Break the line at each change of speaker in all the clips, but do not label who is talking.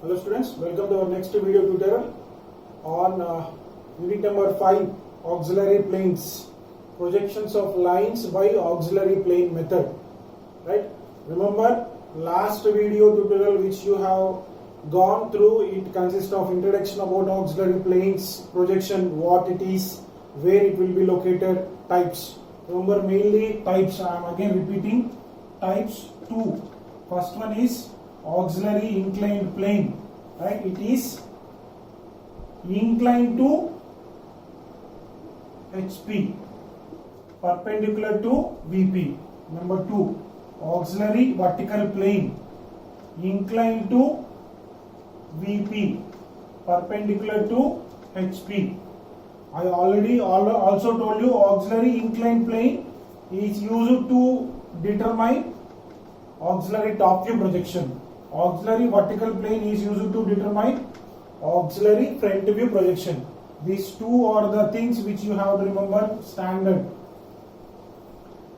Hello students, welcome to our next video tutorial on unit number 5, auxiliary planes, projections of lines by auxiliary plane method. Right? Remember last video tutorial which you have gone through, it consists of introduction about auxiliary planes, projection, what it is, where it will be located, types. Remember mainly types, I am again repeating, types 2. First one is auxiliary inclined plane, right? It is inclined to HP, perpendicular to VP. Number 2, auxiliary vertical plane, inclined to VP, perpendicular to HP. I already also told you auxiliary inclined plane is used to determine auxiliary top view projection. Auxiliary vertical plane is used to determine auxiliary front view projection. These two are the things which you have to remember standard.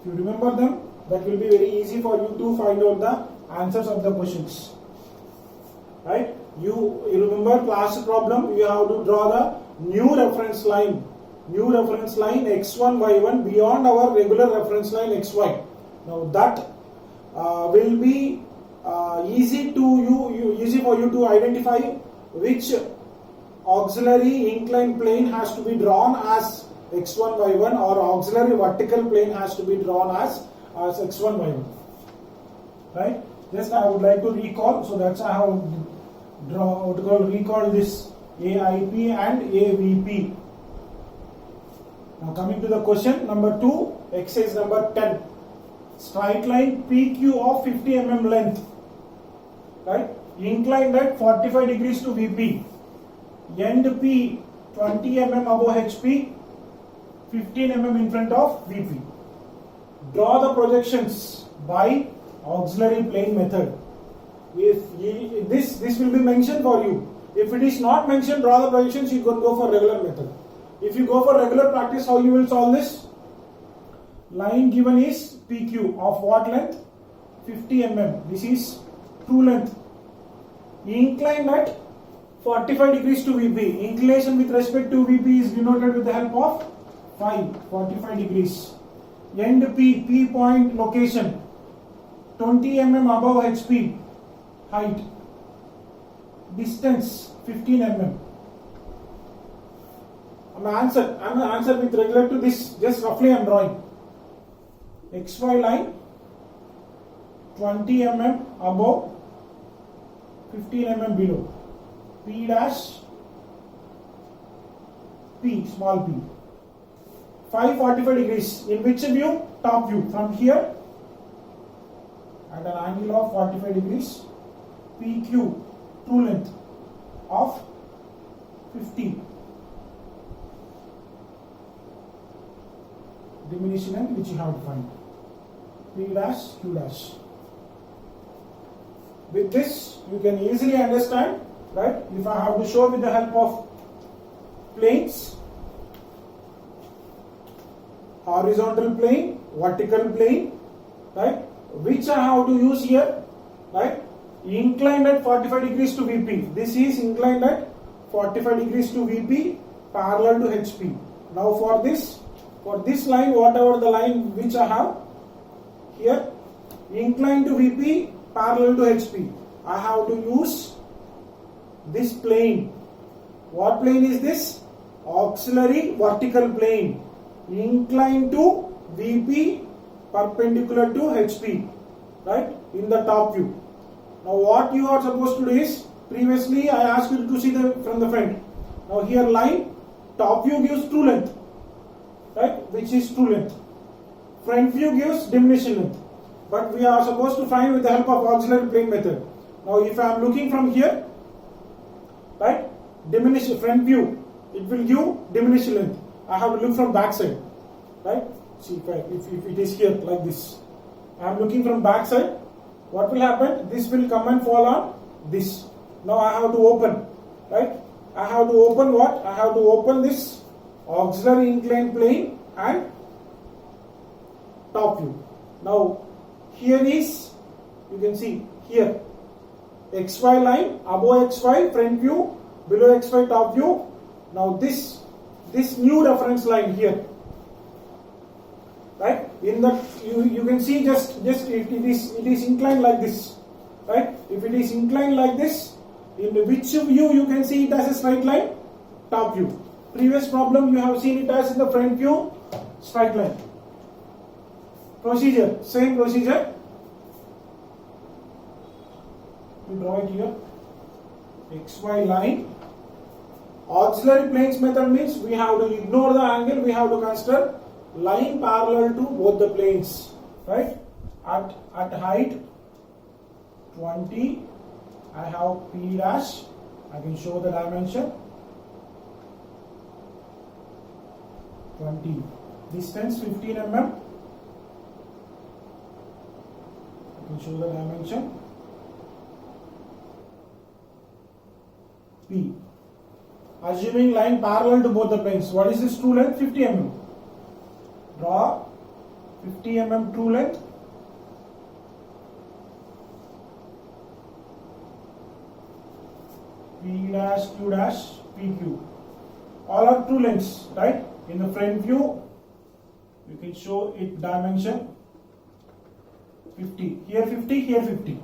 If you remember them, that will be very easy for you to find out the answers of the questions. Right? You remember class problem, you have to draw the new reference line. New reference line x1, y1 beyond our regular reference line xy. Now that will be easy for you to identify which auxiliary inclined plane has to be drawn as x1 y1 or auxiliary vertical plane has to be drawn as x1 y1. Right? Just I would like to recall, so that's how I have recall this AIP and AVP. Now coming to the question number 2, exercise number 10. Straight line PQ of 50 mm length, right? Inclined at 45 degrees to VP. End P 20 mm above HP, 15 mm in front of VP. Draw the projections by auxiliary plane method. If this will be mentioned for you. If it is not mentioned, draw the projections, you can go for regular method. If you go for regular practice, how you will solve this? Line given is PQ of what length? 50 mm. This is true length. Inclined at 45 degrees to VP. Inclination with respect to VP is denoted with the help of 45 degrees. End P point location 20 mm above HP. Height. Distance 15 mm. I'm answer with regular to this. Just roughly I am drawing. XY line 20 mm above, 15 mm below. P dash P, small p. 545 degrees. In which view? Top view. From here at an angle of 45 degrees. PQ, true length of 50. Diminishing length which you have to find. P dash, Q dash. With this, you can easily understand, right? If I have to show with the help of planes, horizontal plane, vertical plane, right? Which I have to use here, right? Inclined at 45 degrees to VP. This is inclined at 45 degrees to VP, parallel to HP. Now for this line, whatever the line which I have here, inclined to VP, parallel to HP. I have to use this plane. What plane is this? Auxiliary vertical plane. Inclined to VP, perpendicular to HP. Right? In the top view. Now what you are supposed to do is, previously I asked you to see from the front. Now here line, top view gives true length. Right? Which is true length. Front view gives diminution length. But we are supposed to find with the help of auxiliary plane method. Now if I am looking from here, right, diminish front view, it will give diminution length. I have to look from back side, right? See if it is here like this. I am looking from back side. What will happen? This will come and fall on this. Now I have to open, right? I have to open what? I have to open this auxiliary inclined plane and top view. Now here is, you can see here XY line, above XY front view, below XY top view. Now this new reference line here, right? In the you can see just it is inclined like this, right? If it is inclined like this, in which view you can see it as a straight line? Top view. Previous problem you have seen it as in the front view, straight line. Procedure, same procedure. You draw it here. XY line. Auxiliary planes method means we have to ignore the angle, we have to consider line parallel to both the planes, right? At height 20, I have P dash. I can show the dimension 20. Distance 15 mm. I can show the dimension P. Assuming line parallel to both the planes. What is this true length? 50 mm. Draw 50 mm true length. P dash, Q dash, PQ. All are true lengths, right? In the front view, you can show it dimension 50. Here 50, here 50.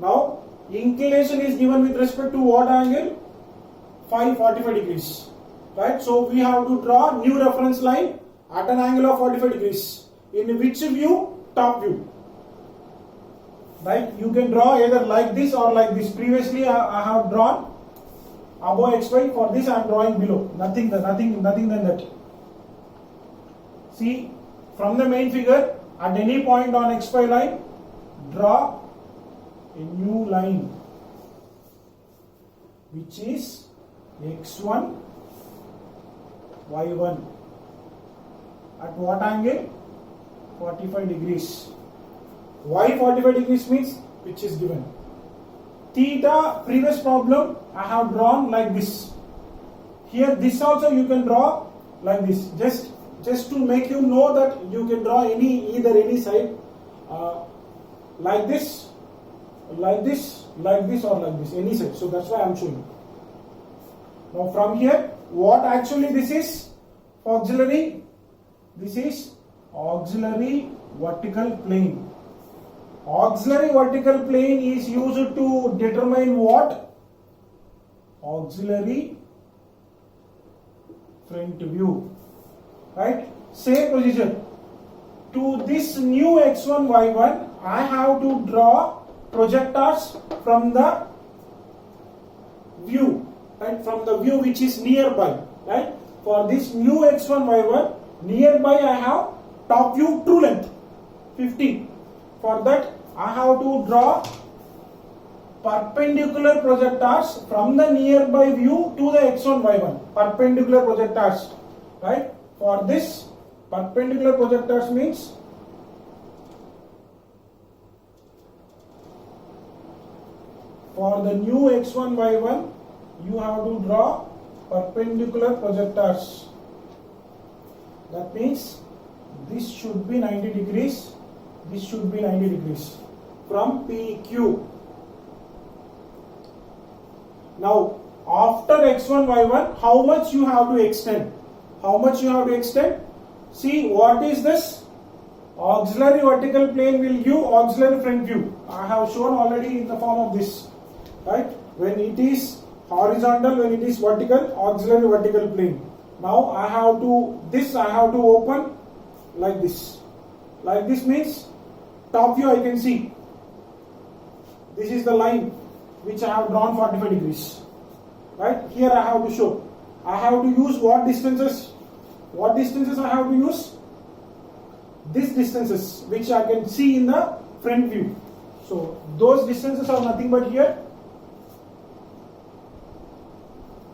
Now, inclination is given with respect to what angle? 45 degrees, right? So we have to draw new reference line at an angle of 45 degrees. In which view? Top view, right? You can draw either like this or like this. Previously I have drawn above XY. For this I am drawing below. Nothing than that. See, from the main figure, at any point on XY line, draw a new line which is X1, Y1. At what angle? 45 degrees. Why 45 degrees means which is given. Theta, previous problem I have drawn like this. Here this also you can draw like this. Just to make you know that you can draw either any side like this, like this, like this or like this, any side. So that's why I am showing. Now from here, what actually this is? Auxiliary. This is auxiliary vertical plane. Auxiliary vertical plane is used to determine what? Auxiliary front view. Right? Same procedure. To this new X1, Y1, I have to draw projectors from the view. Right, from the view which is nearby, right? For this new X1, Y1, nearby I have top view true length 50. For that I have to draw perpendicular projectors from the nearby view to the X1, Y1. Perpendicular projectors, right? For this, perpendicular projectors means for the new X1, Y1, you have to draw perpendicular projectors. That means this should be 90 degrees, this should be 90 degrees from PQ. Now, after X1, Y1, how much you have to extend? How much you have to extend? See, what is this? Auxiliary vertical plane will give auxiliary front view. I have shown already in the form of this, right? When it is horizontal, when it is vertical, auxiliary vertical plane. Now I have to open like this. Like this means top view I can see. This is the line which I have drawn 45 degrees. Right? Here I have to show. I have to use what distances? What distances I have to use? These distances which I can see in the front view. So those distances are nothing but here,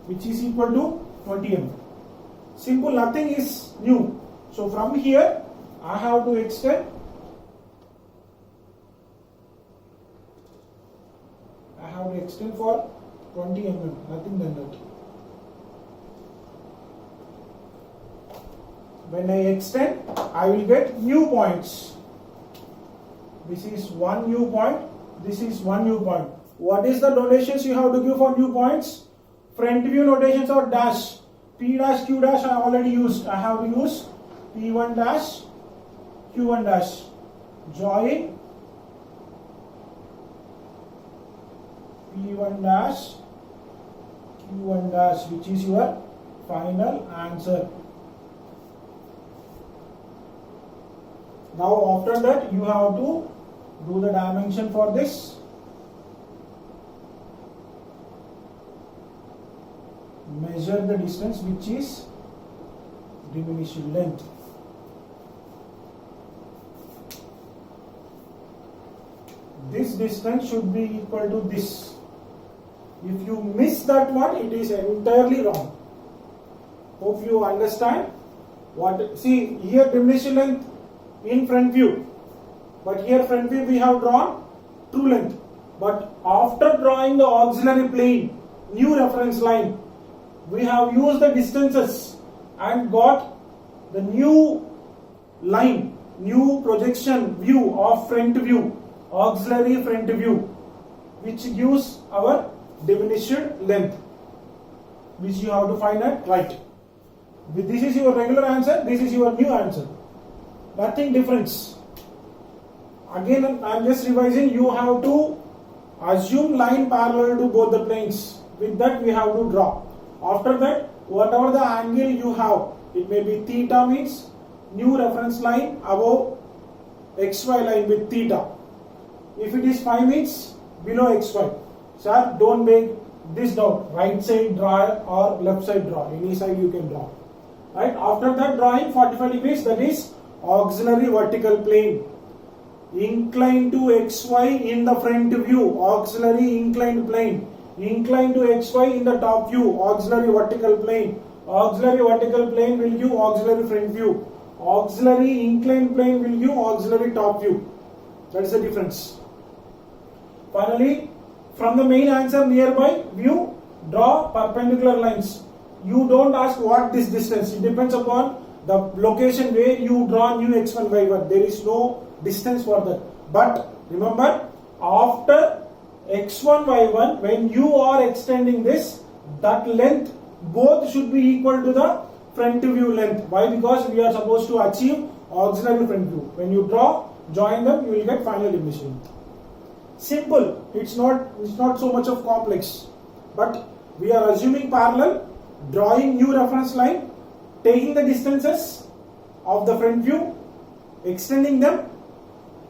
which is equal to 20 mm. Simple, nothing is new. So from here I have to extend. I have to extend for 20 mm, nothing than that. When I extend, I will get new points. This is one new point. This is one new point. What is the notations you have to give for new points? Front view notations are dash. P dash, Q dash I already used. I have to use P1 dash, Q1 dash. Join P1 dash, Q1 dash, which is your final answer. Now after that you have to do the dimension for this. Measure the distance, which is diminished length. This distance should be equal to this. If you miss that one, it is entirely wrong. Hope you understand. See here diminished length in front view, but here front view we have drawn true length. But after drawing the auxiliary plane, new reference line, we have used the distances and got the new line, new projection view of front view, auxiliary front view, which gives our diminished length, which you have to find at right. This is your regular answer, this is your new answer. Nothing difference. Again, I am just revising. You have to assume line parallel to both the planes. With that, we have to draw. After that, whatever the angle you have, it may be theta, means new reference line above xy line with theta. If it is phi, means below xy. Sir, don't make this down. Right side draw or left side draw. Any side you can draw. Right. After that, drawing 45 degrees, that is auxiliary vertical plane. Incline to xy in the front view, auxiliary inclined plane. Incline to xy in the top view, auxiliary vertical plane. Auxiliary vertical plane will give auxiliary front view. Auxiliary inclined plane will give auxiliary top view. That is the difference. Finally, from the main answer nearby view, draw perpendicular lines. You don't ask what this distance. It depends upon the location where you draw new x1, y1. There is no distance for that. But remember, after x1, y1, when you are extending this, that length both should be equal to the front view length. Why? Because we are supposed to achieve auxiliary front view. When you draw, join them, you will get final dimension. Simple. It's not so much of complex. But we are assuming parallel, drawing new reference line, taking the distances of the front view, extending them,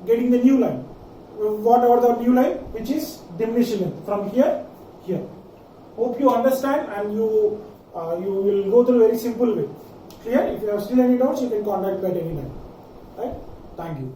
getting the new line. Whatever the new line, which is diminished length from here. Hope you understand, and you will go through very simple way. Clear? If you have still any doubts, you can contact me at any time. Right? Thank you.